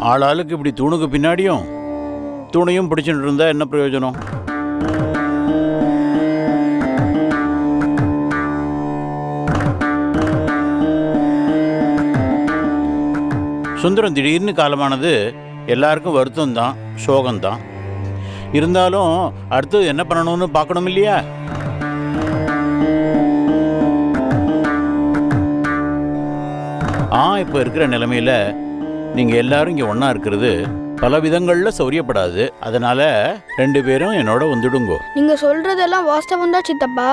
ஆளாளுக்கு இப்படி தூணுக்கு பின்னாடியும் தூணையும் பிடிச்சிட்டு இருந்தா என்ன பிரயோஜனம்? சுந்தரம் திடீர்னு காலமானது எல்லாருக்கும் வருத்தம் தான், சோகம்தான். இருந்தாலும் அடுத்தது என்ன பண்ணணும்னு பார்க்கணும் இல்லையா? இப்போ இருக்கிற நிலைமையில நீங்க எல்லாரும் இங்க ஒன்னா இருக்கிறது பல விதங்கள்ல சௌரியப்படாது. அதனால 2 பேரும் என்னோட வந்துடுங்கோ. நீங்க சொல்றதெல்லாம் வாஸ்தவம் தான் சித்தப்பா.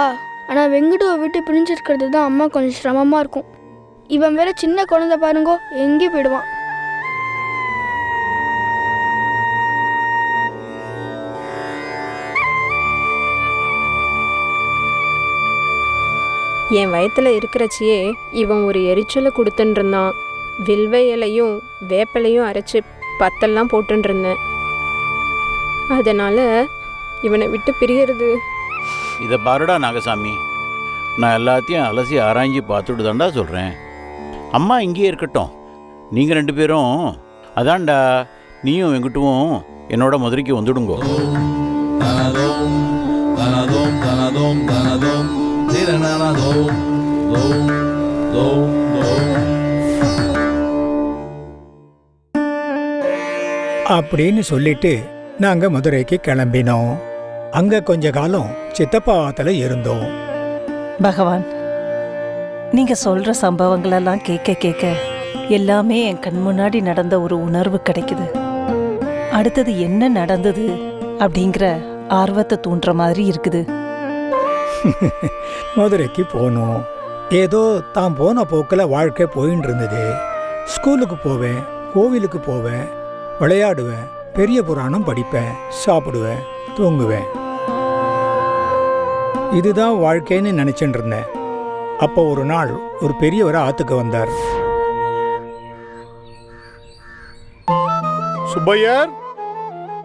ஆனா வெங்கடுவை விட்டு பிரிஞ்சிருக்கிறது தான் அம்மா கொஞ்சம் சிரமமா இருக்கும். இவன் வேற சின்ன குழந்தை பாருங்கோ, எங்கே போயிடுவான். என் வயத்தில் இருக்கிறச்சியே இவன் ஒரு எரிச்சலை கொடுத்துட்டு இருந்தான். வில்வ இலையும் வேப்பலையும் அரைச்சி பத்தெல்லாம் போட்டுன்னு இருந்தேன். அதனால் இவனை விட்டு பிரியறது. இதை பாருடா நாகசாமி, நான் எல்லாத்தையும் அலசி ஆராய்ஞ்சி பார்த்துட்டு தான்டா சொல்கிறேன். அம்மா இங்கேயே இருக்கட்டும், நீங்கள் 2 பேரும் அதான்டா நீயும் வெங்கட்டுவும் என்னோட மதுரைக்கு வந்துடுங்கோ. அப்படின்னு சொல்லிட்டு நாங்க மதுரைக்கு கிளம்பினோம். அங்க கொஞ்ச காலம் சித்தப்பாத்துல இருந்தோம். பகவான், நீங்க சொல்ற சம்பவங்களெல்லாம் கேட்க கேட்க எல்லாமே என் கண் முன்னாடி நடந்த ஒரு உணர்வு கிடைக்குது. அடுத்தது என்ன நடந்தது அப்படிங்கிற ஆர்வத்தை தூண்டுற மாதிரி இருக்குது. மதுரைக்கு போனோம். ஏதோ தான் போன போக்கில் வாழ்க்கை போயின்னு இருந்தது. ஸ்கூலுக்கு போவேன், கோவிலுக்கு போவேன், விளையாடுவேன், பெரிய புராணம் படிப்பேன், சாப்பிடுவேன், தூங்குவேன். இதுதான் வாழ்க்கைன்னு நினைச்சுட்டு இருந்தேன். அப்போ ஒரு நாள் ஒரு பெரியவர் ஆத்துக்கு வந்தார். சுப்பையர்,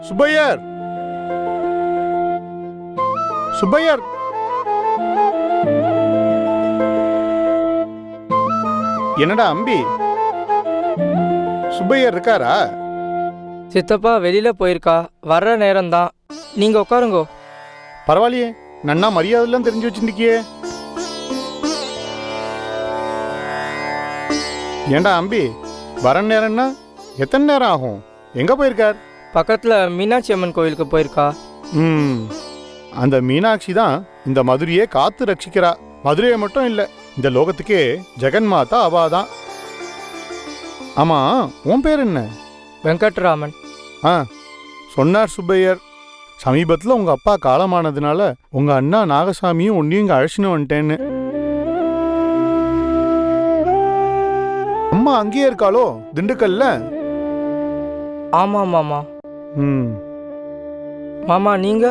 சுப்பையர், சுப்பையர், என்னடா அம்பி, சுப்பையர் இருக்காரா? சித்தப்பா வெளியில போயிருக்கா, வர்ற நேரம்தான். நீங்க உட்காருங்கோ. பரவாயில்லையே, நன்னா மரியாதைலாம் தெரிஞ்சு வச்சுருக்கியே. ஏண்டா அம்பி, வர நேரம்னா எத்தனை நேரம் ஆகும்? எங்க போயிருக்கார்? பக்கத்துல மீனாட்சி அம்மன் கோயிலுக்கு போயிருக்கா. அந்த மீனாட்சி தான் இந்த மதுரையே காத்து ரட்சிக்கிறா. மதுரையை மட்டும் இல்லை, இந்த லோகத்துக்கே ஜெகன்மாதா அவாதான். ஆமா, உன் பேர் என்ன? வெங்கட்ராமன். சொன்னார் சுப்பையர். சமீபத்தில் உங்க அப்பா காலமானதுனால உங்க அண்ணா நாகசாமியும் ஒன்னையும் இங்க அழைச்சின்னு வந்துட்டேன்னு. அம்மா அங்கேயே இருக்காளோ, திண்டுக்கல்ல? ஆமா மாமா. மாமா நீங்க?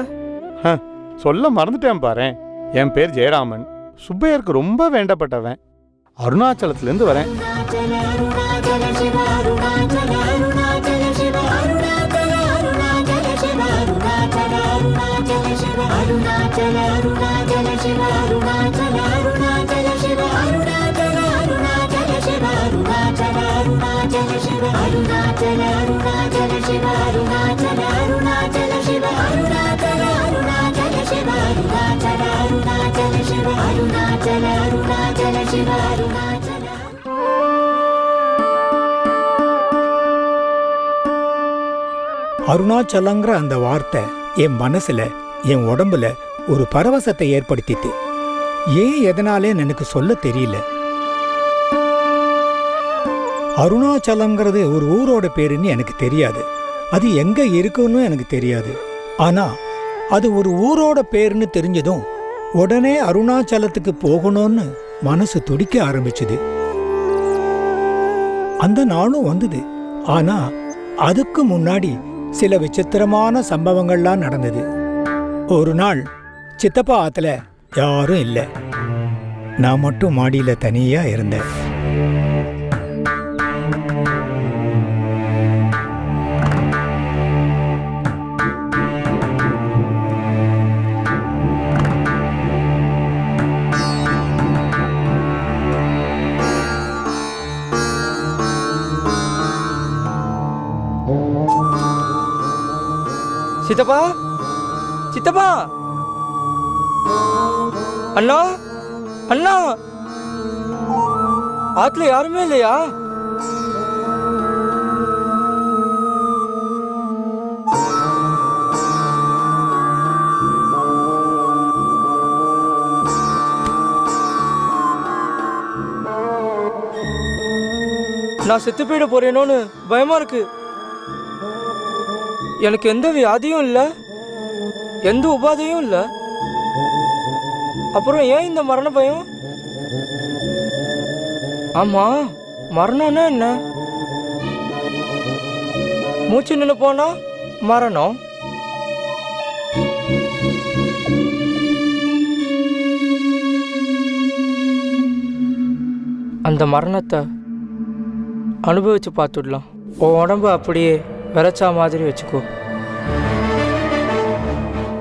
சொல்ல மறந்துட்டேன் பாரேன். என் பேர் ஜெயராமன். சுப்பையருக்கு ரொம்ப வேண்டப்பட்டவன். அருணாச்சலத்திலேருந்து வரேன். அருணாச்சலங்கிற அந்த வார்த்தை என் மனசுல, என் உடம்புல ஒரு பரவசத்தை ஏற்படுத்திட்டு, ஏன் எதனாலே எனக்கு சொல்ல தெரியல. அருணாச்சலம்ங்கிறது ஒரு ஊரோட பேருன்னு எனக்கு தெரியாது. அது எங்க இருக்குன்னு எனக்கு தெரியாது. ஆனா அது ஒரு ஊரோட பேருன்னு தெரிஞ்சதும் உடனே அருணாச்சலத்துக்கு போகணும்னு மனசு துடிக்க ஆரம்பிச்சுது. அந்த நாளும் வந்தது. ஆனா அதுக்கு முன்னாடி சில விசித்திரமான சம்பவங்கள்லாம் நடந்தது. ஒரு நாள் சித்தப்பா ஆத்துல யாரும் இல்லை. நான் மட்டும் மாடியில தனியா இருந்தேன். சித்தப்பா சித்தப்பா அண்ணா அண்ணா ஆத்துல யாருமே இல்லையா? நான் செத்து போயிட போறேனோன்னு பயமா இருக்கு. எனக்கு எந்த வியாதியும் இல்லை, எந்த உபாதையும் இல்லை. அப்புறம் ஏன் இந்த மரண பயம்? ஆமா, மரணம்னா என்ன? மூச்சு நின்று போனா மரணம். அந்த மரணத்தை அனுபவிச்சு பார்த்துடலாம். உன் உடம்பு அப்படியே விரைச்சா மாதிரி வச்சுக்கோ.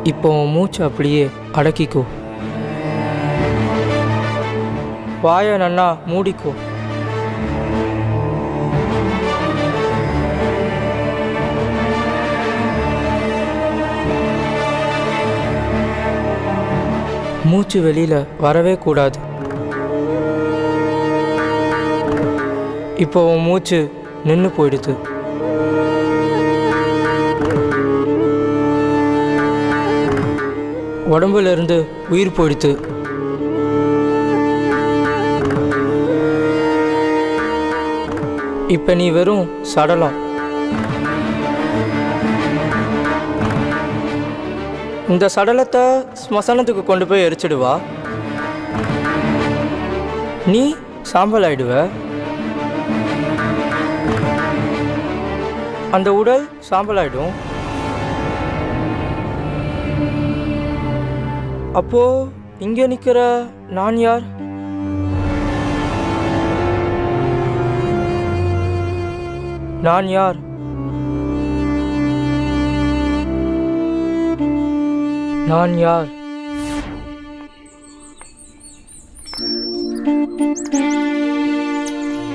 இப்போ உன் மூச்சு அப்படியே அடக்கிக்கோ. வாயை நன்னா மூடிக்கோ. மூச்சு வெளியில வரவே கூடாது. இப்போ உன் மூச்சு நின்று போயிடுது. உடம்புல இருந்து உயிர் போயிடுது. இப்ப நீ வெறும் சடலம். இந்த சடலத்தை ஸ்மசானத்துக்கு கொண்டு போய் எரிச்சிடுவா. நீ சாம்பல் ஆயிடுவ. அந்த உடல் சாம்பல் ஆயிடும். அப்போ இங்க நிக்கிற நான் யார்? நான் யார்? நான் யார்?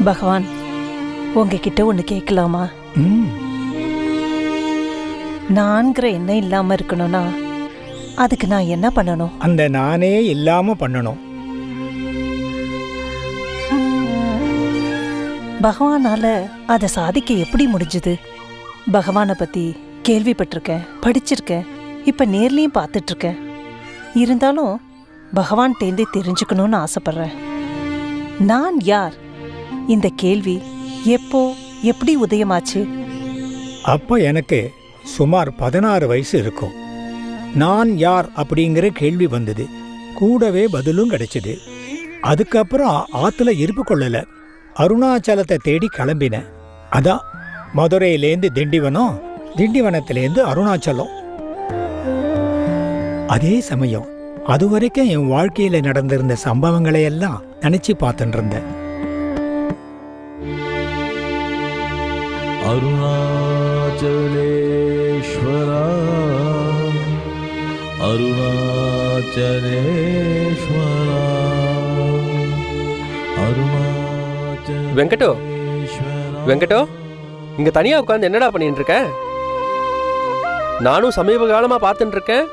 பகவான், உங்ககிட்ட ஒன்று கேட்கலாமா? ம், நான்கிற எண்ணம் இல்லாம இருக்கணும்னா அதுக்கு நான் என்ன பண்ணணும்? அந்த நானே இல்லாம பண்ணணும். பகவானால அதை சாதிக்க எப்படி முடிஞ்சுது? பகவானை பத்தி கேள்விப்பட்டிருக்கேன், படிச்சிருக்கேன், இப்ப நேர்லயும் பார்த்துட்டு இருக்கேன். இருந்தாலும் பகவான் தேர்ந்தே தெரிஞ்சுக்கணும்னு ஆசைப்படுறேன். நான் யார்? இந்த கேள்வி எப்போ எப்படி உதயமாச்சு? அப்ப எனக்கு சுமார் 16 வயசு இருக்கும். நான் யார் அப்படிங்கிற கேள்வி வந்தது. கூடவே பதிலும் கிடைச்சது. அதுக்கப்புறம் ஆத்துல இருப்பு கொள்ளல, அருணாச்சலத்தை தேடி கிளம்பினேன். அதான் மதுரையிலேருந்து திண்டிவனம், திண்டிவனத்திலேருந்து அருணாச்சலம். அதே சமயம் அது வரைக்கும் என் வாழ்க்கையில நடந்திருந்த சம்பவங்களை எல்லாம் நினைச்சு பார்த்துட்டு இருந்தேன். அருணாச்சலேஸ்வரா அருணாச்சலேஸ்வரா அருணாச்சல வெங்கடோ, வெங்கடோ, இங்க தனியா உட்காந்து என்னடா பண்ணிட்டு இருக்க? நானும் சமீப காலமா பார்த்துட்டு இருக்கேன்,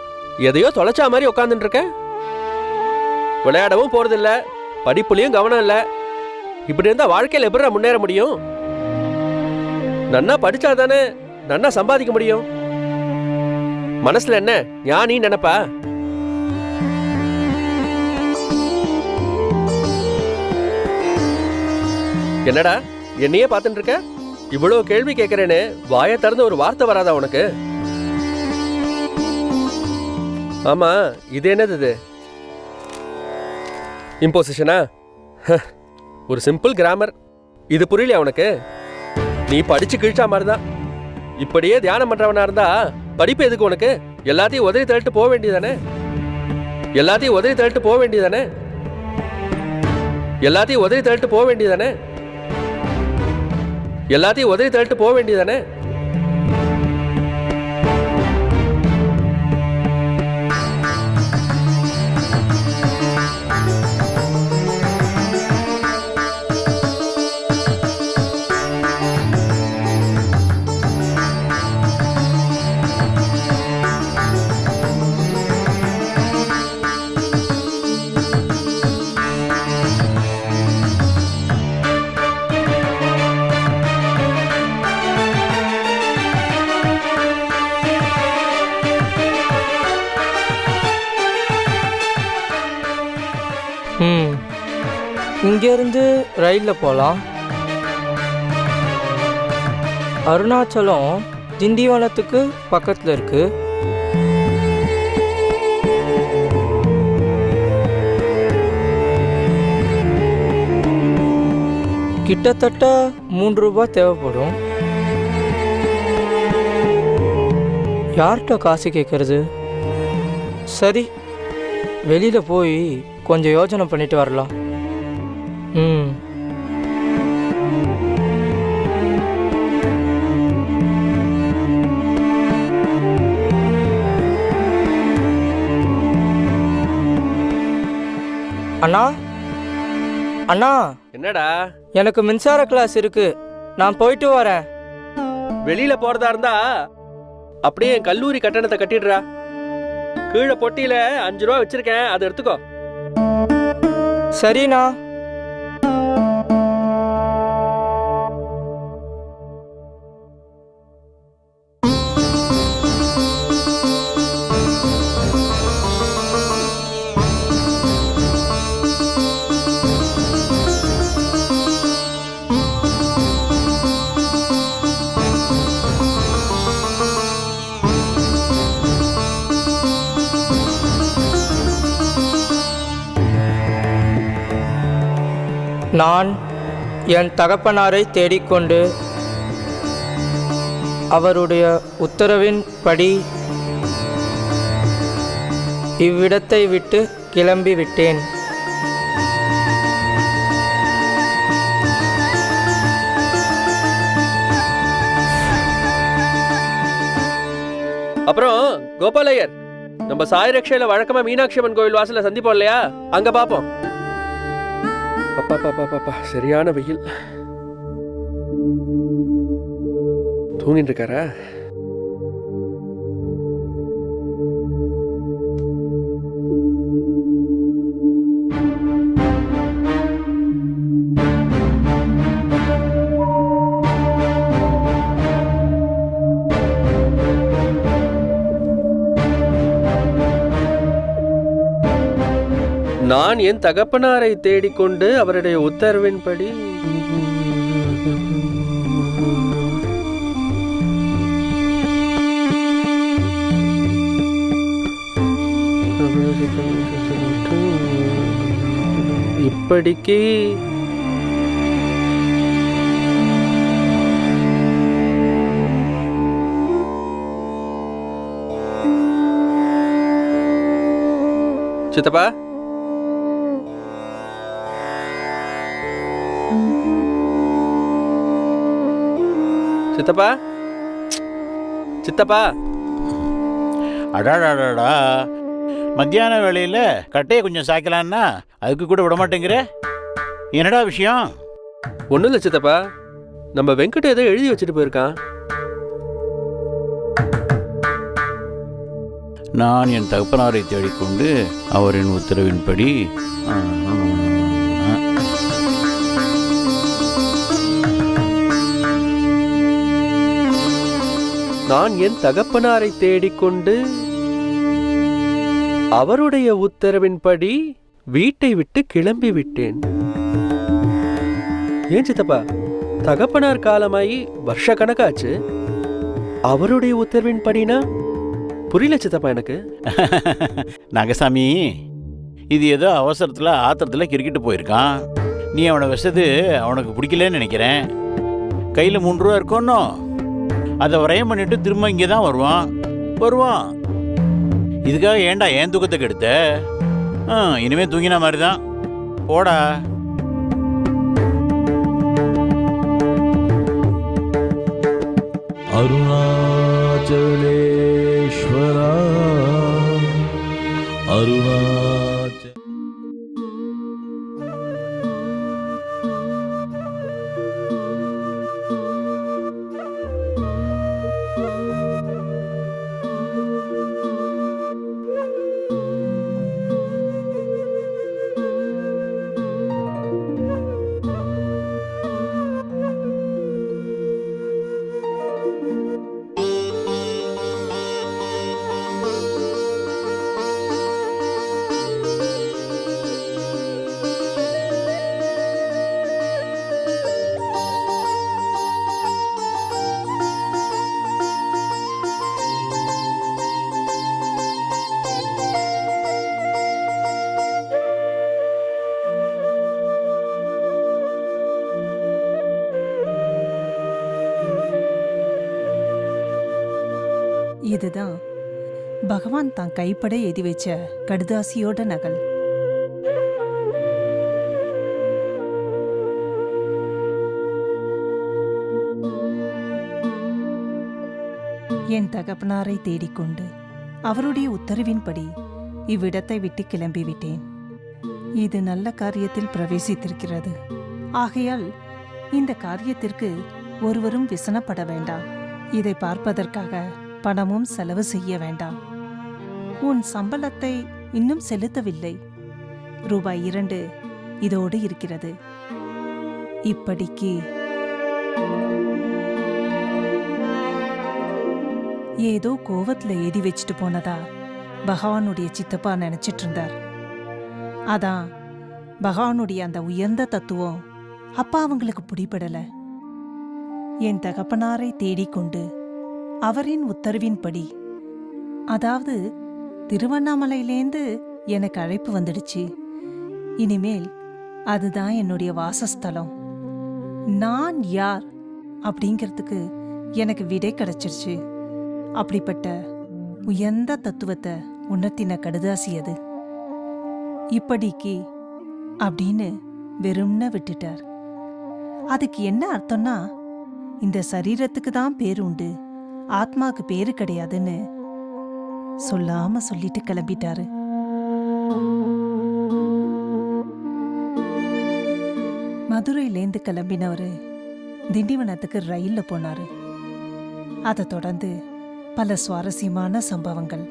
எதையோ தொலைச்சா மாதிரி உட்காந்துட்டு இருக்க. விளையாடவும் போறதில்ல, படிப்புலயும் கவனம் இல்ல. இப்படி இருந்தா வாழ்க்கையில எப்படி முன்னேற முடியும்? நன்னா படிச்சா தானே நன்னா சம்பாதிக்க முடியும். மனசுல என்ன ஞானி நினைப்பா? என்னடா என்னையே பார்த்துட்டு இருக்க? இவ்வளவு கேள்வி கேட்கறேன்னு வாயை திறந்து ஒரு வார்த்தை வராதா உனக்கு? ஆமா, இது என்னது? இது இம்போசிஷனா? ஒரு சிம்பிள் கிராமர். இது புரியலையா உனக்கு? நீ படிச்சு கிழிச்சா மாதிரிதான். இப்படியே தியானம் பண்றவனா இருந்தா படிப்பு எதுக்கு உனக்கு? எல்லாத்தையும் உதறி தள்ளிட்டு போக வேண்டியதானே? எல்லாத்தையும் உதறி தள்ளிட்டு போக வேண்டியதானே? எல்லாத்தையும் உதறி தள்ளிட்டு போக வேண்டியதானே? எல்லாத்தையும் உதறி தள்ளிட்டு போக வேண்டியதானே? இங்கேருந்து ரயிலில் போகலாம். அருணாச்சலம் திண்டிவனத்துக்கு பக்கத்தில் இருக்கு. கிட்டத்தட்ட 3 ரூபாய் தேவைப்படும். யார்கிட்ட காசு கேட்கறது? சரி, வெளியில் போய் கொஞ்சம் யோசனை பண்ணிட்டு வரலாம். அண்ணா அண்ணா, என்னடா எனக்கு மின்சார கிளாஸ் இருக்கு, நான் போயிட்டு வரேன். வெளியில போறதா இருந்தா அப்படியே என் கல்லூரி கட்டணத்தை கட்டிடுறா. கீழே பொட்டியில 5 ரூபா வச்சிருக்கேன், அதை எடுத்துக்கோ. சரிண்ணா. நான் என் தகப்பனாரை தேடிக்கொண்டு அவருடைய உத்தரவின்படி இவ்விடத்தை விட்டு கிளம்பி விட்டேன். அப்புறம் கோபாலையர், நம்ம சாய் ரக்ஷையில வழக்கமா மீனாட்சி அம்மன் கோவில் வாசல்ல சந்திப்போம் இல்லையா, அங்க பாப்போம். அப்பா பாப்பா பாப்பா, சரியான வெயில். தூங்கிட்டு இருக்காரா? நான் என் தகப்பனாரை தேடிக்கொண்டு அவருடைய உத்தரவின்படி இப்படிக்கு சித்தப்பா, சித்தப்பா, சித்தப்பா. அடாடாடாடா, மத்தியான வேளையில் கட்டையை கொஞ்சம் சாய்க்கலான்னா அதுக்கு கூட விட மாட்டேங்கிற. என்னடா விஷயம்? ஒன்றும் இல்லை சித்தப்பா, நம்ம வெங்கட் ஏதோ எழுதி வச்சுட்டு போயிருக்கான். நான் என் தகப்பனாரை தேடிக்கொண்டு அவரின் உத்தரவின்படி நான் என் தகப்பனாரை தேடிக்கொண்டு அவருடைய உத்தரவின்படி வீட்டை விட்டு கிளம்பி விட்டேன். ஏன் சித்தப்பா, தகப்பனார் காலமாயி வருஷ கணக்காச்சு, அவருடைய உத்தரவின்படினா புரியல சித்தப்பா எனக்கு. நாகசாமி, இது ஏதோ அவசரத்தில் ஆத்திரத்தில் கிரிக்கெட்டு போயிருக்கான். நீ அவனை வச்சது அவனுக்கு பிடிக்கலன்னு நினைக்கிறேன். கையில் 3 ரூபா இருக்கோன்னோ அதை வரையம் பண்ணிட்டு திரும்ப இங்கே தான் வருவான். இதுக்காக ஏன்டா ஏன் தூக்கத்தை கெடுத்த? இனிமே தூங்கின மாதிரி தான் போடா. அருணாச்சலேஸ்வரா அருணாச்சல இதுதான் பகவான் தான் கைப்பட எழுதி வச்ச கடுதாசியோட நகல். என் தகப்பனாரை தேடிக்கொண்டு அவருடைய உத்தரவின்படி இவ்விடத்தை விட்டு கிளம்பிவிட்டேன். இது நல்ல காரியத்தில் பிரவேசித்திருக்கிறது. ஆகையால் இந்த காரியத்திற்கு ஒருவரும் விசனப்பட வேண்டாம். இதை பார்ப்பதற்காக பணமும் செலவு செய்ய வேண்டாம். உன் சம்பளத்தை இன்னும் செலுத்தவில்லை. ரூபாய் 2 இதோடு இருக்கிறது. இப்படிக்கு ஏதோ கோவத்துல எழுதி வச்சுட்டு போனதா பகவானுடைய சித்தப்பா நினைச்சிட்டு இருந்தார். அதான் பகவானுடைய அந்த உயர்ந்த தத்துவம் அப்பா அவங்களுக்கு பிடிபடல. என் தகப்பனாரை தேடிக்கொண்டு அவரின் உத்தரவின்படி, அதாவது திருவண்ணாமலையிலேந்து எனக்கு அழைப்பு வந்துடுச்சு. இனிமேல் அதுதான் என்னுடைய வாசஸ்தலம். நான் யார் அப்படிங்கிறதுக்கு எனக்கு விடை கிடைச்சிருச்சு. அப்படிப்பட்ட உயர்ந்த தத்துவத்தை உணர்த்தின கடுதாசி அது. இப்படிக்கு அப்படின்னு வெறும்ன விட்டுட்டார். அதுக்கு என்ன அர்த்தம்னா, இந்த சரீரத்துக்கு தான் பேர் உண்டு, ஆத்மாக்கு பேரு கிடையாதுன்னு சொல்லாம சொல்லிட்டு கிளம்பிட்டாரு. மதுரையிலேந்து கிளம்பினவரு திண்டிவனத்துக்கு ரயில்ல போனாரு. அதை தொடர்ந்து பல சுவாரஸ்யமான சம்பவங்கள்.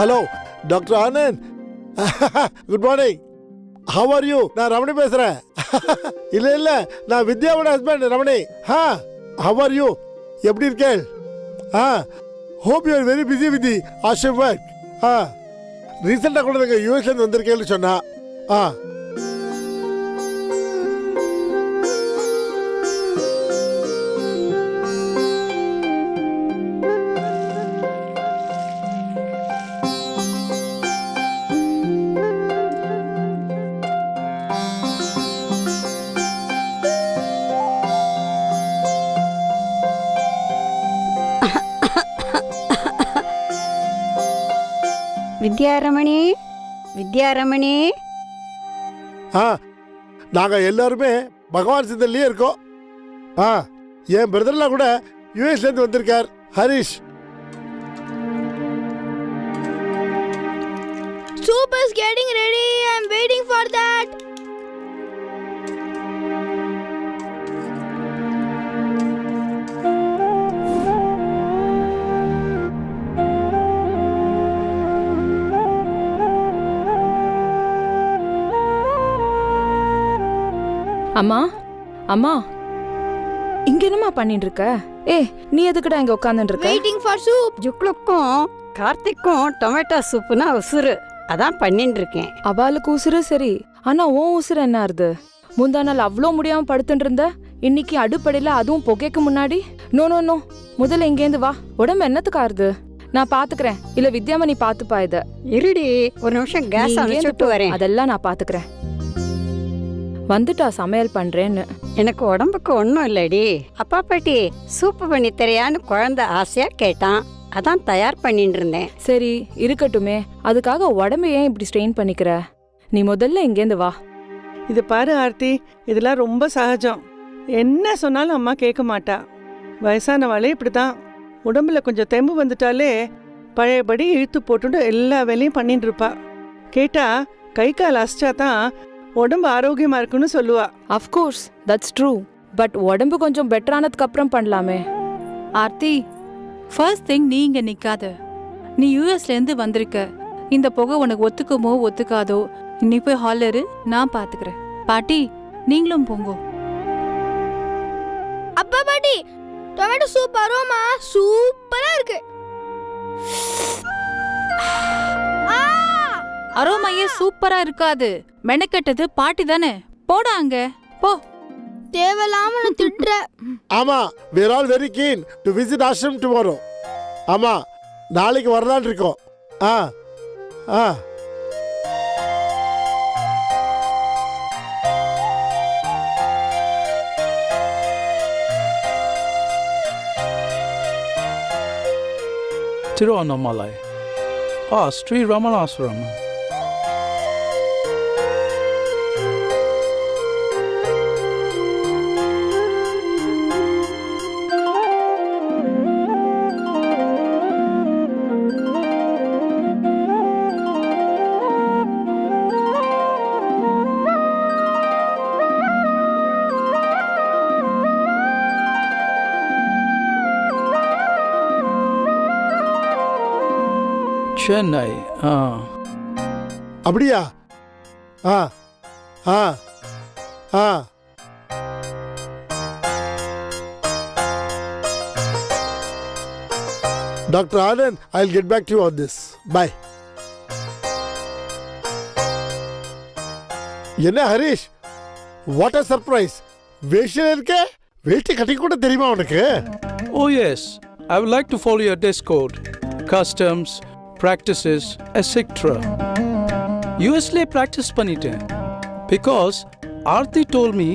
Hello doctor Anand, good morning. How are you? நான் ரமணி பேசுறேன். இல்ல நான் வித்யாவோட husband Ramani. How are you? எப்படி இருக்கேன்? Hope you are very busy with the ஆஷிப் ஒர்க். ரீசெண்டாக கூட நாங்கள் யூஎஸ்லேருந்து வந்திருக்கேன்னு சொன்னா. வித்யாரமணி, வித்யாரமணி. நாங்கள் எல்லாருமே பகவான் சிந்தன்லயே இருக்கோம். என் பிரதர்லாம் கூட யூஎஸ்லேருந்து வந்திருக்கார், Harish. Soup is getting ready. I'm waiting for that. அம்மா, அம்மா, இங்க என்னம்மா பண்ணிட்டு இருக்க? நீ எதுக்குடா இங்க உட்கார்ந்துட்டு இருக்க? Waiting for soup. ஜுக்லுக்கும் கார்த்திக்கும் டொமேட்டோ சூப்புனா உசுறு, அதான் பண்ணிட்டு இருக்கேன். அவளுக்கு உசுறு சரி, ஆனா உன் உசுறு என்ன ஆறுது? முந்தா நாள் அவ்வளோ முடியாம படுத்துட்டு இருந்த, இன்னைக்கு அடுப்படையில அதுவும் புகைக்கு முன்னாடி. நோ நோ நோ, முதல்ல இங்கேருந்து வா. உடம்பு என்னத்துக்கு ஆறுது? நான் பாத்துக்கிறேன். இல்ல வித்யாமணி பாத்துப்பா இத. இருடி, ஒரு நிமிஷம் கேஸ் அணைச்சுட்டு வரேன். அதெல்லாம் நான் பாத்துக்கிறேன். வந்துட்டா சமையல் பண்றேன்னு. எனக்கு உடம்புக்கு ஒன்றும் இல்லடி. அப்பா பாட்டி சூப்பு பண்ணி தரையான்னு குழந்தை ஆசையா கேட்டான், அதான் தயார் பண்ணிட்டு இருந்தேன். சரி இருக்கட்டுமே, அதுக்காக உடம்பு ஏன் இப்படி ஸ்ட்ரெயின் பண்ணிக்கிற? நீ முதல்ல இங்கேருந்து வா. இது பாரு ஆர்த்தி, இதெல்லாம் ரொம்ப சகஜம். என்ன சொன்னாலும் அம்மா கேட்க மாட்டா. வயசானவாளே இப்படிதான். உடம்புல கொஞ்சம் தெம்பு வந்துட்டாலே பழையபடி இழுத்து போட்டுட்டு எல்லா வேலையும் பண்ணிட்டு இருப்பா. கேட்டா கை கால் அசைச்சா தான் உடம்பு ஆரோக்கியமா இருக்குன்னு சொல்லுவா. Of course that's true. பட் உடம்பு கொஞ்சம் பெட்டரானதுக்கு அப்புறம் பண்ணலாமே. ஆர்த்தி, ஃபர்ஸ்ட் திங் நீ இங்க நிக்காத. நீ யூஎஸ்ல இருந்து வந்திருக்க. இந்த புகை உனக்கு ஒத்துக்குமோ ஒத்துக்காதோ, நீ போய் ஹால்ல இரு, நான் பாத்துக்கிறேன். பாட்டி, நீங்களும் போங்கோ. அப்பா பாட்டி, டொமேட்டோ சூப் அரோமா சூப்பரா இருக்கு. அரோமையே சூப்பரா இருக்காது. மெனக்கெட்டது பாட்டி தானே. போடா அங்க போ. தேவையில்லாம நான் திட்டுற. ஆமா, we are all very keen to visit ashram tomorrow. ஆமா, நாளைக்கு வரலான்னு இருக்கோம். ஆ ஆ Tiruvannamalai. Sri Ramanaswaram. Chennai. அப்படியா? ஆ ஆ ஆ doctor Anand, I'll get back to you on this. Bye. என்ன ஹரிஷ், வாட் அ சர்ப்ரைஸ். வேஷில் இருக்க, வேட்டி கட்டி கூட தெரியுமா உனக்கு? Oh yes, I would like to follow your dress code, customs, practices, etc. USல practice பண்ணிட்டேன். Because Aarti told me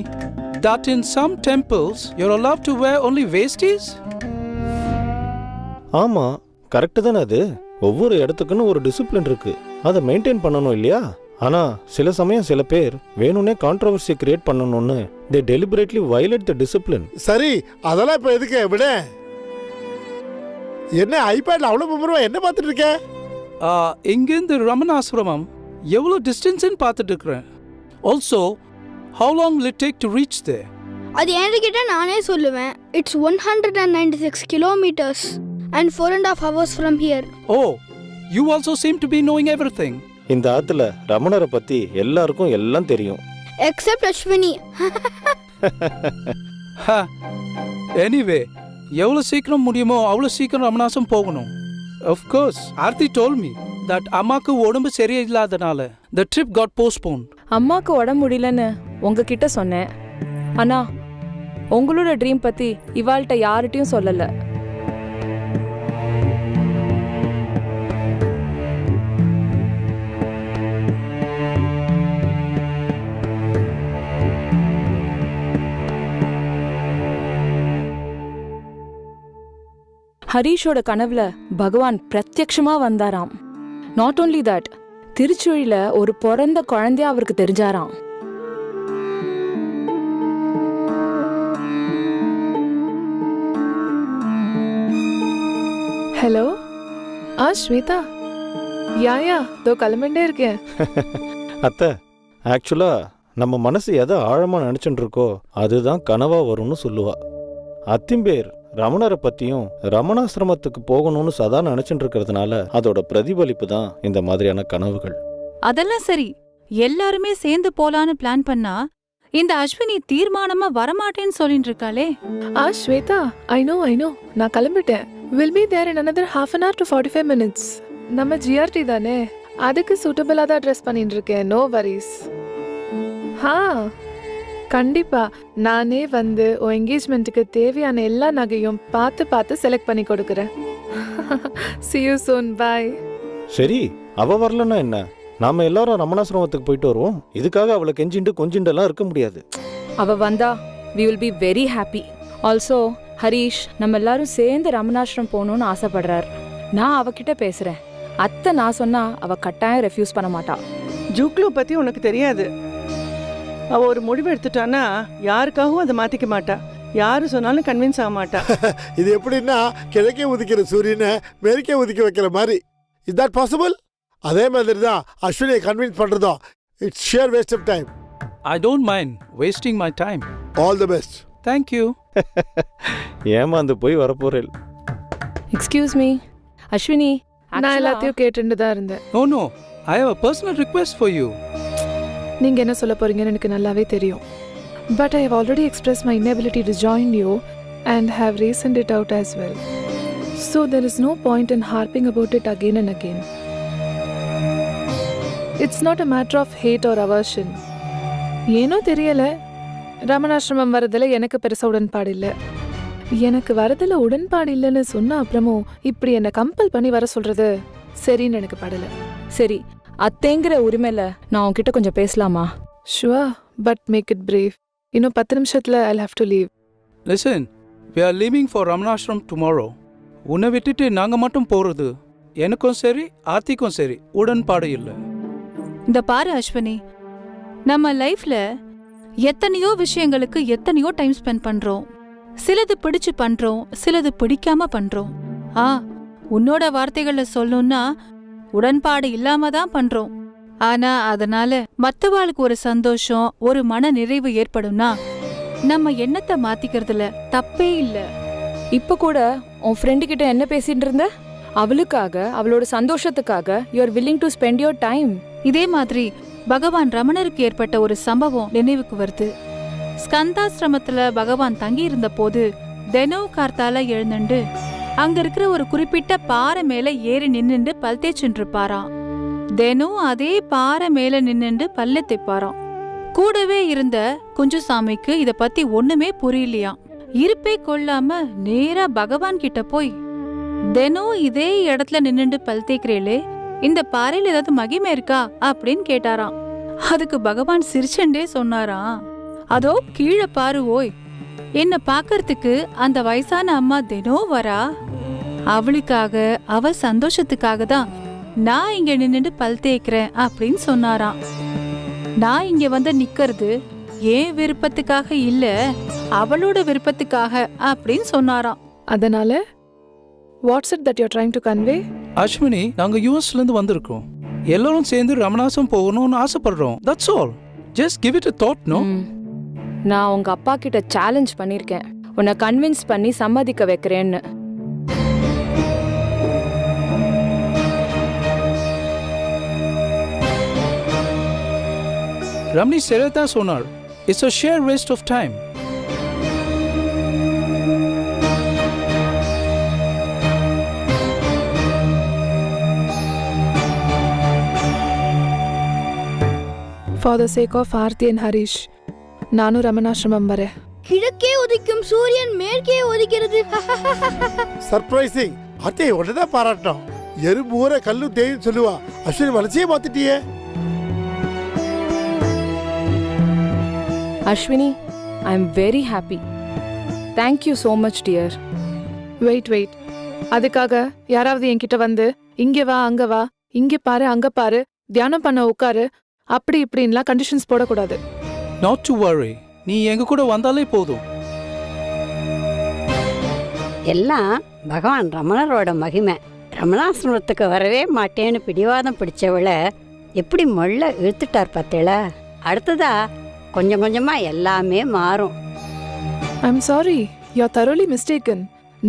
that in some temples you're allowed to wear only vesties. ஆமா, correct தானே. அது ஒவ்வொரு இடத்துக்குன்னு ஒரு டிசிப்ளின் இருக்கு, அதை மெயின்டைன் பண்ணணும் இல்லையா? ஆனா சில சமயம் சில பேர் வேணும்னே கான்ட்ரவர்சி கிரியேட் பண்ணணும்னு they deliberately violate the discipline. சரி, அதெல்லாம் இப்ப எதுக்கு விட. என்ன ஐபேட்ல அவ்வளவு மும்முரமா என்ன பார்த்துட்டு இருக்க? இங்கிருந்து ரமணாசிரமம் எவ்வளோ டிஸ்டன்ஸ்ன்னு பார்த்துட்டு இருக்கிறேன். Also how long will it take to reach there? அது என்கிட்ட நானே சொல்லுவேன். It's 196 kilometers and 4.5 hours from here. Oh, you also seem to be knowing everything. இந்த ஆத்துல ரமணரை பத்தி எல்லாருக்கும் எல்லாம் தெரியும். Except Ashwini. Anyway, எவ்வளோ சீக்கிரம் முடியுமோ அவ்வளோ சீக்கிரம் ரமணாசம் போகணும். Of course, Aarti told me that அம்மாக்கு உடம்பு சரியில்லாதனால the trip got postponed. அம்மாக்கு உடம்பு முடியலன்னு உங்ககிட்ட சொன்னேன். ஆனா உங்களோட ட்ரீம் பத்தி இவாள்கிட்ட யார்கிட்டயும் சொல்லல. ஹரீஷோட கனவுல பகவான் பிரத்யக்ஷமா வந்தாராம். நாட் ஓன்லி தட், திருச்சுழியில ஒரு பிறந்த குழந்தையா அவருக்கு தெரிஞ்சாராம். ஹலோ, ஸ்வேதா. யா தோ கிளம்பிட்டே இருக்கேன். அத்தை, ஆக்சுவலா நம்ம மனசு எதை ஆழமா நினைச்சுட்டு இருக்கோ அதுதான் கனவா வரும்னு சொல்லுவா. அத்திம்பேர் ரமணரை பத்தியும் ரமணாசிரமத்துக்கு போகணும்னு சதா நினைச்சுட்டு இருக்கிறதுனால அதோட பிரதிபலிப்பு தான் இந்த மாதிரியான கனவுகள். அதெல்லாம் சரி, எல்லாருமே சேர்ந்து போலான்னு பிளான் பண்ணா இந்த அஸ்வினி தீர்மானமா வரமாட்டேன்னு சொல்லிட்டு இருக்காளே. ஸ்வேதா, ஐ நோ நான் கிளம்பிட்டேன். Will be there in another half an hour to 45 minutes. நம்ம ஜிஆர்டி தானே, அதுக்கு சூட்டபிளா தான் ட்ரெஸ் பண்ணிட்டு இருக்கேன். No worries. கண்டிப்பா நானே வந்து உன் என்கேஜ்மெண்ட்டுக்கு தேவையான எல்லா நகையும் பார்த்து செலக்ட் பண்ணி கொடுக்குறேன். See you soon. Bye. சரி, அவ வரலன்னா என்ன, நாம எல்லாரும் ரமணாசிரமத்துக்கு போயிட்டு வருவோம். இதுக்காக அவளை கெஞ்சிண்டு கொஞ்சிண்டெல்லாம் இருக்க முடியாது. அவ வந்தா we will be very happy. Also Harish நம்ம எல்லாரும் சேர்ந்து ரமணாசிரமம் போகணும்னு ஆசைப்படுறார். நான் அவகிட்ட பேசுறேன். அத்தை நான் சொன்னா அவ கட்டாயம் ரெஃப்யூஸ் பண்ண மாட்டா. ஜூக்லு பத்தி உனக்கு தெரியாது. அவ ஒரு முடிவு எடுத்துட்டானா யாருக்காகவும் அதை மாத்திக்க மாட்டா. யாரு சொன்னாலும் கன்வின்ஸ் ஆக மாட்டா. இது எப்படின்னா கிழக்கே உதிக்கிற சூரியனை மேற்கே உதிக்க வைக்கிற மாதிரி. Is that possible? அதே மாதிரி தான் அஸ்வினியை கன்வின்ஸ் பண்றதும். It's sheer waste of time. I don't mind wasting my time. All the best. Thank you. ஏமாந்து போய் வரப்போறேன். எக்ஸ்கியூஸ் மீ அஸ்வினி, நான் எல்லாத்தையும் கேட்டுட்டு தான் இருந்தேன். No no, I have a personal request for you. நீங்க என்ன சொல்ல போறீங்கன்னு எனக்கு நல்லாவே தெரியும். But I have already express my inability to join you and have reasoned it out as well. So there is no point in harping about it again and again. It's not a matter of hate or aversion. ஏனோ தெரியல, ரமணாசிரமம் வரதில் எனக்கு பெருசாக உடன்பாடு இல்லை. எனக்கு வரதில் உடன்பாடு இல்லைன்னு சொன்ன அப்புறமும் இப்படி என்னை கம்பல் பண்ணி வர சொல்றது சரின்னு எனக்கு படலை. சரி, அத்தேங்கிற உரிமையில நான் உன்கிட்ட கொஞ்சம் பேசலாமா? Sure, but make it brief. இன்னும் 10 நிமிஷத்தில் I'll have to leave. Listen, we are leaving for Ramanashram tomorrow. உன்னை விட்டுட்டு நாங்கள் மட்டும் போகிறது எனக்கும் சரி ஆர்த்திக்கும் சரி உடன்பாடு இல்லை. இந்த பாரு அஸ்வினி, நம்ம லைஃப்ல எத்தனையோ விஷயங்களுக்கு எத்தனையோ டைம் ஸ்பெண்ட் பண்றோம். சிலது பிடிச்சு பண்றோம், சிலது பிடிக்காம பண்றோம். உன்னோட வார்த்தைகள்ல சொல்லணும்னா உடன்பாடு இல்லாம தான் பண்றோம். ஆனா அதனால மத்தவாளுக்கு ஒரு சந்தோஷம், ஒரு மன நிறைவு ஏற்படும்னா நம்ம எண்ணத்தை மாத்திக்கிறதுல தப்பே இல்ல. இப்ப கூட உன் ஃப்ரெண்டு கிட்ட என்ன பேசிட்டு இருந்த? அவளுக்காக, அவளோட சந்தோஷத்துக்காக you are willing to spend your time. இதே மாதிரி பகவான் ரமணருக்கு ஏற்பட்ட ஒரு சம்பவம் நினைவுக்கு வருது. ஸ்கந்தாசிரமத்துல பகவான் தங்கி இருந்த போது தினம் கார்த்தால எழுந்துண்டு அங்க இருக்கிற ஒரு குறிப்பிட்ட பாறை மேல ஏறி நின்னுண்டு பல் தேய்ச்சுட்டு இருப்பாராம். தினம் அதே பாறை மேல நின்னுண்டு பல்ல தேய்ப்பாராம். கூடவே இருந்த குஞ்சுசாமிக்கு இத பத்தி ஒண்ணுமே புரியலையாம். இருப்பே கொள்ளாம நேரா பகவான் கிட்ட போய், தினம் இதே இடத்துல நின்னுண்டு பல் தேய்க்கிறேளே, இந்த பாறையில ஏதாவது மகிமை இருக்கா அப்படின்னு கேட்டாராம். அதுக்கு பகவான் சிரிச்சண்டே சொன்னாராம், அதோ கீழே பாரு ஓய், என்ன பாக்கறதுக்கு அந்த வயசான அம்மா தினம் வரா. அவளுக்காக, அவ சந்தோஷத்துக்காக தான் நான் இங்க நின்னுட்டு பல் தேய்க்கிறேன் அப்படின்னு சொன்னாராம். நான் இங்க வந்து நிக்கிறது ஏன் விருப்பத்துக்காக இல்ல, அவளோட விருப்பத்துக்காக அப்படின்னு சொன்னாராம். அதனால watts it that you are trying to convey? Ashwini, நாங்கள் யூஎஸ்லேருந்து வந்திருக்கோம். எல்லாரும் சேர்ந்து ரமணாசம் போகணும்னு ஆசைப்படுறோம். That's all. Just give it a thought, no? நான் உங்க அப்பா கிட்ட சேலஞ்ச் பண்ணிருக்கேன், உன்னை கன்வின்ஸ் பண்ணி சம்மதிக்க வைக்கிறேன்னு. ரமணி சரியா சொன்னார். It's a sheer waste of time. For the sake of Aarthi and Harish, நானும் ரமணாசிரமம் வரேன். கிழக்கே உதிக்கும் சூரியன் மேற்கே உதிக்கிறது. சர்ப்ரைசிங். அட்டே உடனே பாராட்டம். எறும்பு ஊற கல்லு தேயும் சொல்லுவா. அஸ்வினி மனசே மாத்திட்டியே. Ashwini, I am very happy. Thank you so much dear. Wait, அதுக்காக யாராவது என்கிட்ட வந்து இங்கே வா அங்க வா, இங்கே பாரு அங்க பாரு, தியானம் பண்ண உட்காரு, அப்படி இப்படின்லாம் கண்டிஷன்ஸ் போடக்கூடாது. Not to worry. நீ எங்க கூட வந்தாலே போதும். எல்லாம் பகவான் ரமணரோட மகிமை. ரமணாசிரமத்துக்கு வரவே மாட்டேன்னு பிடிவாதம் பிடிச்சவளை எப்படி மொள்ள இழுத்துட்டார் பார்த்தேளா. அடுத்ததா கொஞ்சம் கொஞ்சமா எல்லாமே மாறும். I'm sorry, you are thoroughly mistaken.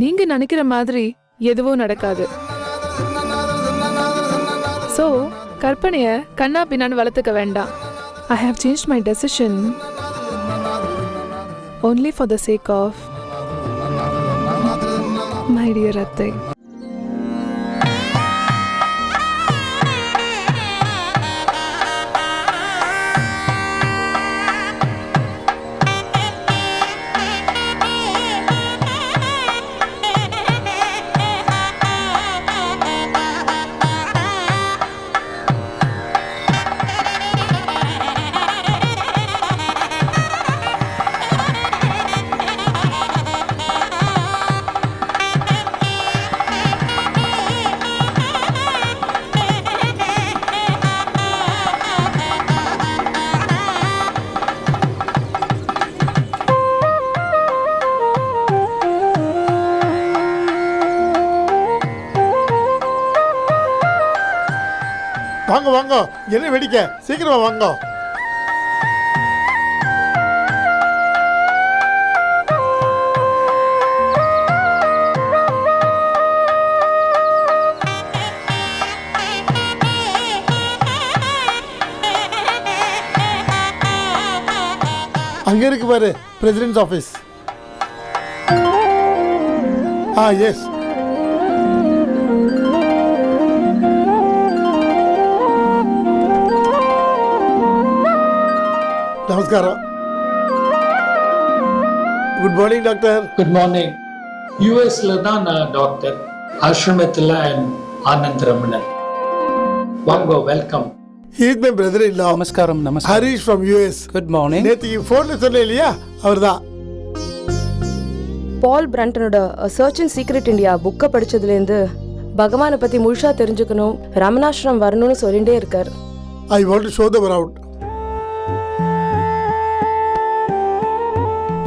நீங்க நினைக்கிற மாதிரி எதுவும் நடக்காது. ஸோ கற்பனைய கண்ணா பின்னான்னு வளர்த்துக்க வேண்டாம். I have changed my decision only for the sake of my dear Attai. வாங்க வாங்க, என்ன வெடிக்க, சீக்கிரமா வாங்க. அங்கே இருக்கு பாரு பிரசிடென்ட்ஸ் ஆஃபீஸ். எஸ். நமஸ்காரம். Good morning doctor. Good morning. யூஎஸ்ல தான் நான் டாக்டர். ஆசிரமத்தில் ஆனந்த் ரமணன். வாங்க, welcome. He is my brother-in-law. நமஸ்காரம். Harish from US. Good morning. நேற்று ஃபோனில் சொன்னேன் இல்லையா, அவர் தான். பால் பிரண்டனோட சர்ச் அண்ட் சீக்ரெட் இந்தியா புக்கை படிச்சதுலேருந்து பகவானை பற்றி முழுசா தெரிஞ்சுக்கணும், ரமணாசிரம் வரணும்னு சொல்லிகிட்டே இருக்கார். I want to show them around.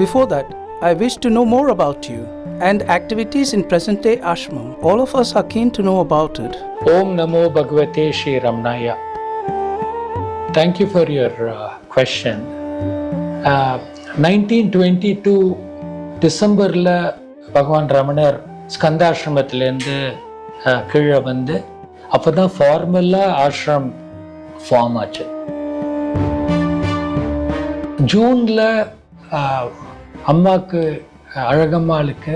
Before that, I wish to know more about you and activities in present-day ashram. All of us are keen to know about it. Om Namo Bhagavate Shri Ramanaya. Thank you for your question. 1922 டிசம்பரில் பகவான் ரமணர் ஸ்கந்தாசிரமத்திலேருந்து கீழே வந்து அப்போ தான் ஃபார்மலாக ashram form ஆச்சு. ஜூனில் அம்மாவுக்கு அழகம்மாளுக்கு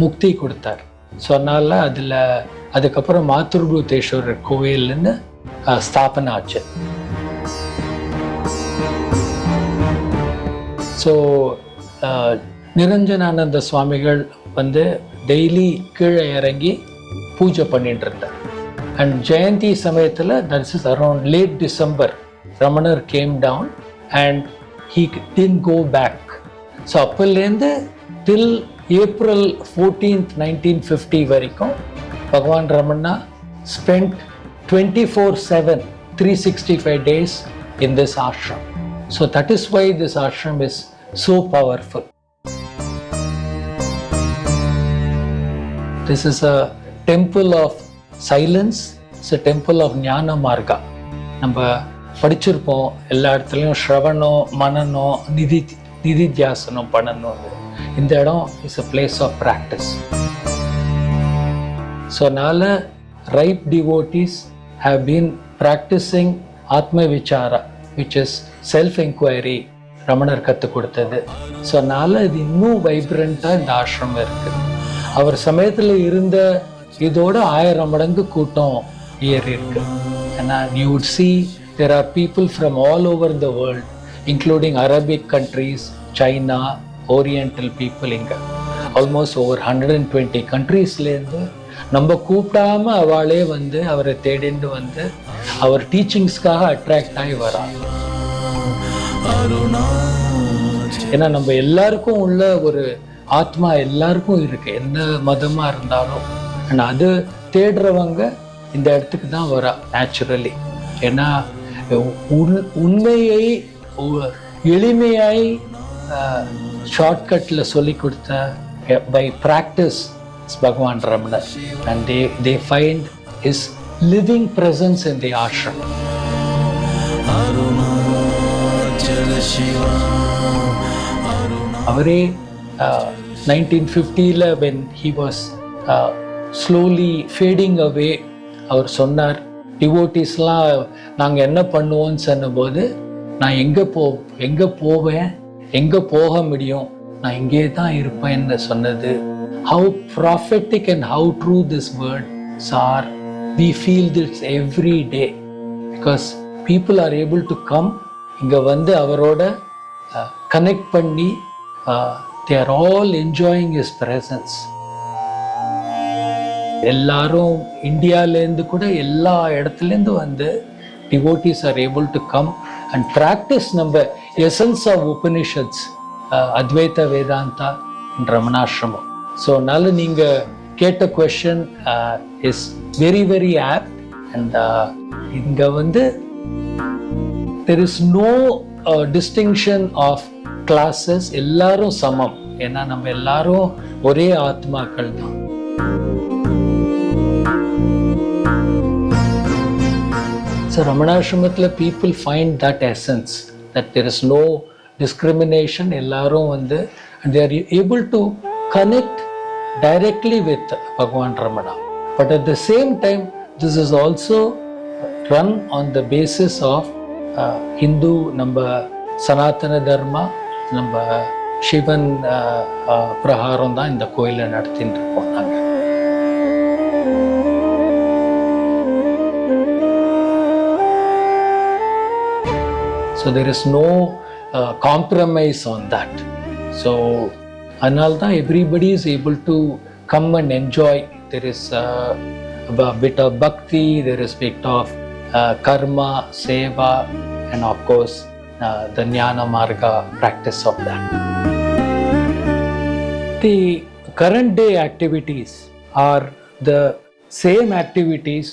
முக்தி கொடுத்தார். So அதனால் அதுக்கப்புறம் மாத்ருபூதேஸ்வரர் கோவில்னு ஸ்தாபனை ஆச்சு. ஸோ நிரஞ்சனானந்த சுவாமிகள் வந்து டெய்லி கீழே இறங்கி பூஜை பண்ணிட்டு இருந்தார். அண்ட் ஜெயந்தி சமயத்தில் that's is around late December ரமணர் came down and he did go back. So அப்போலேருந்து டில் ஏப்ரல் 14th 1950 வரைக்கும் Bhagavan Ramana spend 24/7 365 days in this ashram. So that is why this ashram is so powerful. This is a temple of silence. It's a temple of ஞான மார்க்கா. நம்ம படிச்சிருப்போம் எல்லா இடத்துலையும் ஸ்ரவணம், மனனம், நிதித்தியாசனம் பண்ணணும். இந்த இடம் is a place of practice. So அதனால ripe devotees have been practicing Atma Vichara, which is self-inquiry. ரமணர் கற்றுக் கொடுத்தது. ஸோ அதனால இது இன்னும் வைப்ரண்ட்டாக இந்த ஆசிரமம் இருக்குது. அவர் சமயத்தில் இருந்த இதோட 1000 மடங்கு கூட்டம் ஏறி இருக்கு. ஏன்னா you would see there are people from all over the world, including Arabic countries, China, Oriental people இங்கே ஆல்மோஸ்ட் over 120 countries-லேருந்து நம்ம கூப்பிடாம அவளே வந்து அவரை தேடிண்டு வந்து அவர் டீச்சிங்ஸ்க்காக அட்ராக்ட் ஆகி வராங்க. ஏன்னா நம்ம எல்லாருக்கும் உள்ள ஒரு ஆத்மா எல்லாருக்கும் இருக்கு, எந்த மதமா இருந்தாலும். ஆனால் அது தேடுறவங்க இந்த இடத்துக்கு தான் வரா நேச்சுரலி. ஏன்னா உண்மையை எளிமையாய் ஷார்ட்கட்டில் சொல்லி கொடுத்த பை ப்ராக்டிஸ் பகவான் ரமணர். And they find his living presence in the ashram. அவரே 1950 when he was slowly fading away, அவர் சொன்னார், டிவோட்டிஸ்லாம் நாங்கள் என்ன பண்ணுவோன்னு சொன்னபோது, நான் எங்கே போவேன், எங்கே போக முடியும், நான் இங்கே தான் இருப்பேன்னு சொன்னது. How prophetic and how true these words are. We feel this every day because people are able to come இங்கே வந்து அவரோட கனெக்ட் பண்ணி they are all enjoying his presence. எல்லாரும் இந்தியாவிலேருந்து கூட எல்லா இடத்துலேருந்து வந்து devotees are able to come and practice நம்ம essence of Upanishads, Advaita Vedanta in Ramanashramam. So அதனால நீங்கள் கேட்ட question is very very apt. And இங்கே வந்து there is no distinction of classes, எல்லாரும் சமம். ஏன்னா நம்ம எல்லாரும் ஒரே ஆத்மாக்கள் தான். ஸோ ரமணாசிரமத்தில் people find that essence, that there is no discrimination. எல்லாரும் வந்து and they are able to connect directly with Bhagavan Ramana. But at the same time, this is also run on the basis of Hindu number Sanatana Dharma நம்ம சிவன் பிரகாரம் தான் இந்த கோயிலை நடத்திட்டு இருக்கோம் நாங்கள். So there is no compromise on that. So அதனால தான் everybody is able to come and enjoy. There is a bit of bhakti, there is bit of karma, seva, and of course the jnana marga practice of that. The current day activities are the same activities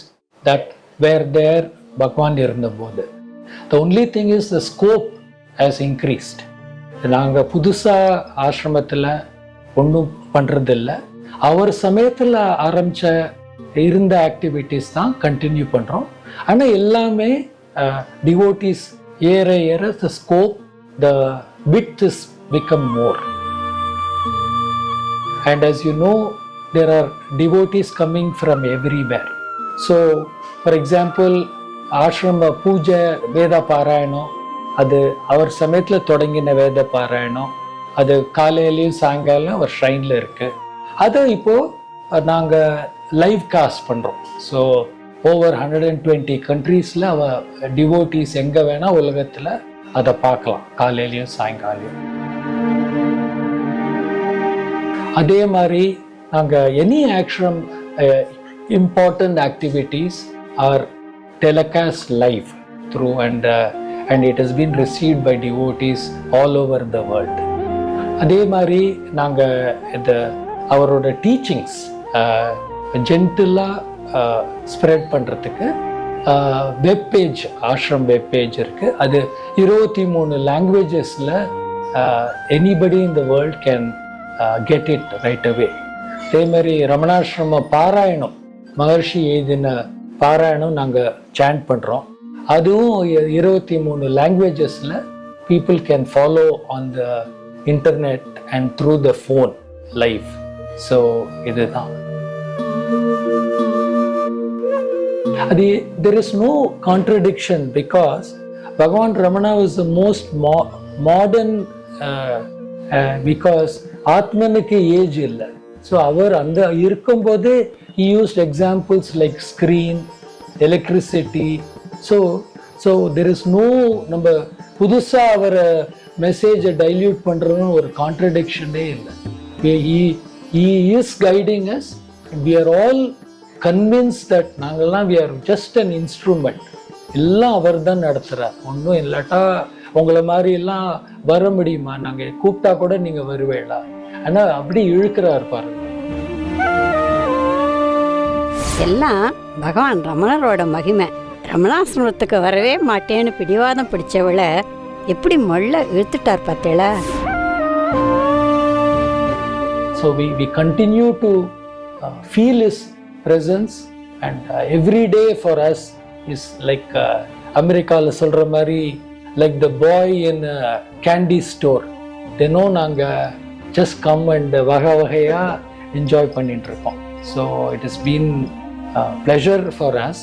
that were there Bhagwan irundabodhu. The only thing is the scope has increased. நாங்கள் புதுசாக ஆசிரமத்தில் ஒன்றும் பண்ணுறதில்ல. அவர் சமயத்தில் ஆரம்பித்த இருந்த activities தான் continue பண்ணுறோம். ஆனால் எல்லாமே டிவோட்டீஸ் ஏற ஏற the scope, the width is become more. And as you know, there are devotees coming from everywhere. So for example, ஆசிரம பூஜை வேத பாராயணம், அது அவர் சமயத்தில் தொடங்கின வேத பாராயணம், அது காலையிலையும் சாயங்காலம் அவர் ஷ்ரைனில் இருக்குது. அதை இப்போது நாங்கள் லைவ் காஸ்ட் பண்ணுறோம். ஸோ ஓவர் 120 கண்ட்ரீஸில் டிவோட்டீஸ் எங்கே வேணால் உலகத்தில் அதை பார்க்கலாம், காலையிலையும் சாயங்காலையும். அதே மாதிரி நாங்கள் any action important activities are telecast live through and it has been received by devotees all over the world. அதே மாதிரி நாங்கள் இந்த அவரோட டீச்சிங்ஸ் ஜென்டிலாக ஸ்ப்ரெட் பண்ணுறதுக்கு வெப்பேஜ், ஆஷ்ரம் வெப்பேஜ் இருக்குது. அது 23 லாங்குவேஜஸில் anybody in the world can get it right away. அதே மாதிரி ரமணாசிரம பாராயணம், மகர்ஷி எழுதின பாராயணம் நாங்கள் சாண்ட் பண்ணுறோம். அதுவும் 23 லாங்குவேஜஸில் people can follow on the internet and through the phone live. So இதுதான் அது. There is no contradiction because Bhagavan Ramana was the most modern, because ஆத்மனுக்கு ஏஜ் இல்லை. ஸோ அவர் அந்த இருக்கும்போது he used examples like screen, electricity. So there is no, நம்ம புதுசாக அவர் மெசேஜை டைல்யூட் பண்ணுறதுன்னு ஒரு கான்ட்ரடிக்ஷனே இல்லை. he is guiding us. We are all convinced that நாங்கள்லாம் we are just an instrument. எல்லாம் அவர் தான் நடத்துகிறார். ஒன்றும் இல்லாட்டா உங்களை மாதிரி எல்லாம் வர முடியுமா, நாங்கள் கூப்பிட்டா கூட நீங்கள் வருவேளா, ஆனால் அப்படி இழுக்கிறார் பாருங்க. எல்லாம் பகவான் ரமணரோட மகிமை. ரமணாசிரமத்துக்கு வரவே மாட்டேன்னு பிடிவாதம் பிடிச்சவளை எப்படி மொள்ள இழுத்துட்டார் பார்த்தேளா. So we continue to feel his presence and every day for us is like அமெரிக்காவில் சொல்கிற மாதிரி like the boy in a candy store. தினம் நாங்கள் just come and வகை வகையாக என்ஜாய் பண்ணிட்டு இருக்கோம். So it has been a pleasure for us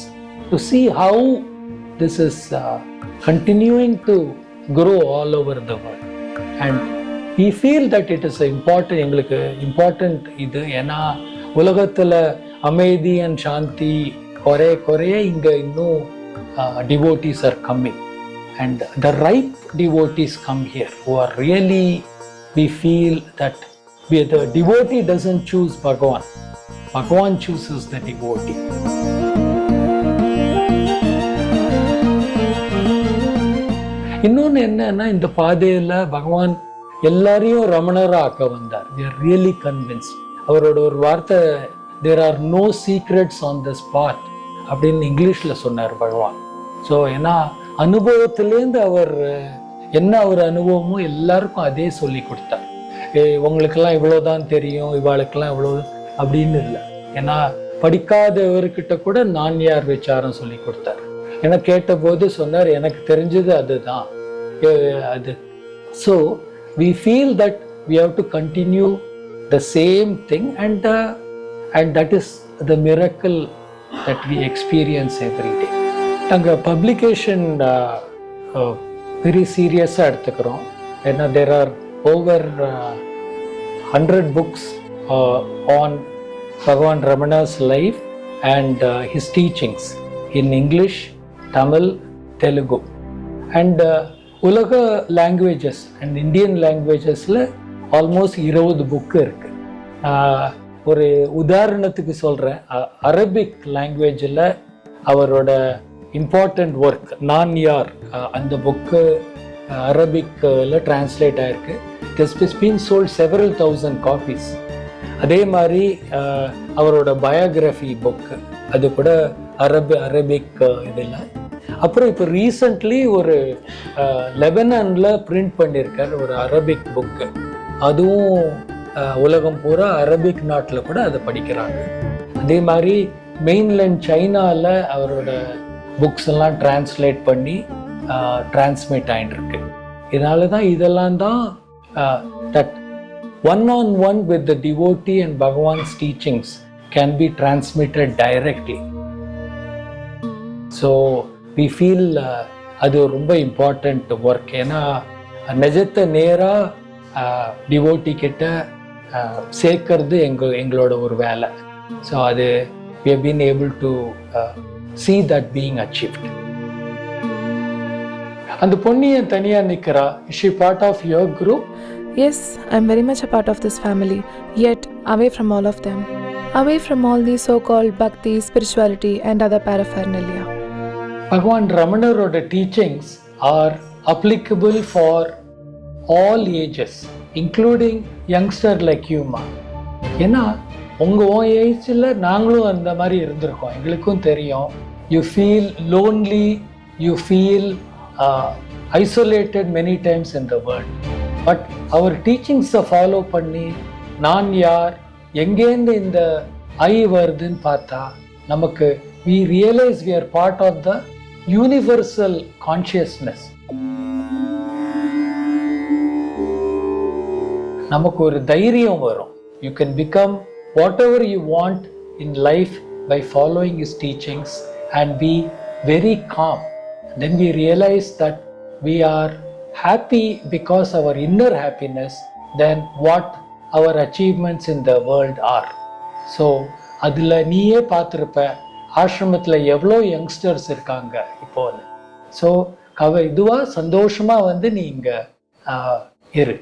to see how this is continuing to grow all over the world. And we feel that it is important, எங்களுக்கு important இது. ஏன்னா உலகத்தில் அமைதி and சாந்தி குறைய இங்கே இன்னும் devotees are coming. And the ripe devotees come here who are really, we feel that the devotee doesn't choose Bhagavan. Bhagavan chooses the devotee. இன்னொன்று என்னன்னா, இந்த பாதையில் பகவான் எல்லாரையும் ரமணராக ஆக்க வந்தார். We are really convinced. அவரோட ஒரு வார்த்தை, there are no secrets on this path அப்படின்னு இங்கிலீஷில் சொன்னார் பகவான். ஸோ ஏன்னா அனுபவத்திலேருந்து அவர் என்ன ஒரு அனுபவமோ எல்லாருக்கும் அதே சொல்லி கொடுத்தார். உங்களுக்கெல்லாம் இவ்வளோதான் தெரியும், இவாளுக்கெல்லாம் இவ்வளோ அப்படின்னு இல்லை. ஏன்னா படிக்காதவர்கிட்ட கூட நான் யார் விசாரம் சொல்லி கொடுத்தார். ஏன்னா கேட்டபோது சொன்னார், எனக்கு தெரிஞ்சது அதுதான் அது. So we feel that we have to continue the same thing and that is the miracle that we experience every day. நாங்கள் பப்ளிகேஷன் வெரி சீரியஸாக எடுத்துக்கிறோம். there are over 100 books on Bhagavan Ramana's life and his teachings in English, Tamil, Telugu. And உலக languages and Indian லாங்குவேஜஸில் almost 20 book இருக்கு. ஒரு உதாரணத்துக்கு சொல்கிறேன், Arabic லாங்குவேஜில் அவரோட இம்பார்ட்டண்ட் ஒர்க் நான்யார், அந்த புக்கு அரபிக்கில் டிரான்ஸ்லேட் ஆயிருக்கு. It has been sold several thousand copies. அதே மாதிரி அவரோட பயோகிராஃபி புக்கு, அது கூட அரபிக் இதில். அப்புறம் இப்போ ரீசன்ட்லி ஒரு லெபனானில் பிரிண்ட் பண்ணியிருக்கார் ஒரு அரபிக் புக்கு. அதுவும் உலகம் பூரா அரபிக் நாட்டில் கூட அதை படிக்கிறாங்க. அதே மாதிரி மெயின்லேண்ட் சைனாவில் அவரோட புக்ஸ் எல்லாம் டிரான்ஸ்லேட் பண்ணி டிரான்ஸ்மிட் ஆகிட்டுருக்கு. இதனால தான் இதெல்லாம் தான் that one-on-one with the devotee and Bhagavan's teachings can be transmitted directly. So we feel அது ரொம்ப இம்பார்ட்டண்ட் ஒர்க். ஏன்னா நிஜத்தை நேராக டிவோட்டி கிட்ட சேர்க்கறது எங்களோட ஒரு வேலை. ஸோ அது we have been able to see that being achieved. அந்த பொன்னியை தனியாக நிற்கிறா. Is she part of your group? Yes, I'm very much a part of this family, yet away from all of them. Away from all the so-called bhakti, spirituality and other paraphernalia. Bhagavan Ramanaroda teachings are applicable for all ages, including youngster like you, ma. ஏன்னா உங்கள் ஏஜில் நாங்களும் அந்த மாதிரி இருந்திருக்கோம், எங்களுக்கும் தெரியும். You feel lonely, you feel isolated many times in the world. But அவர் டீச்சிங்ஸை ஃபாலோ பண்ணி நான் யார், எங்கேருந்து இந்த ஐ வருதுன்னு பார்த்தா நமக்கு we realize we are part of the universal consciousness. நமக்கு ஒரு தைரியம் வரும். You can become whatever you want in life by following his teachings and be very calm. And then we realize that we are happy because our inner happiness than what our achievements in the world are. So அதில் நீயே பார்த்துருப்ப ஆசிரமத்தில் எவ்வளோ youngsters இருக்காங்க இப்போது. So இதுவாக சந்தோஷமாக வந்து நீ இங்கே இரு.